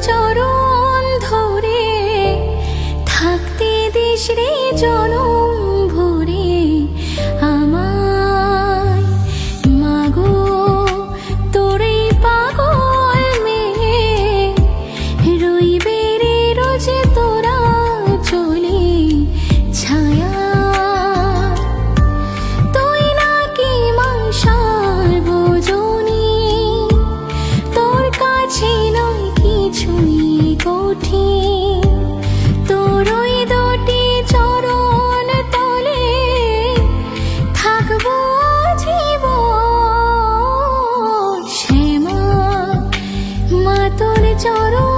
চরণ ধরে থাকতে দিস রে জনম ভরে আমায়। মাগো তোর এই পাগল মেয়ে রইবে রে রোজ তোরা চলে ছায়া। তুই নাকি মাশাল বোঝনি, তোর কাছে নয় কিছুই কঠিন। তোর ওই দুটি চরণ তলে থাকবো জীবন। শ্যামা মা তোর চরণ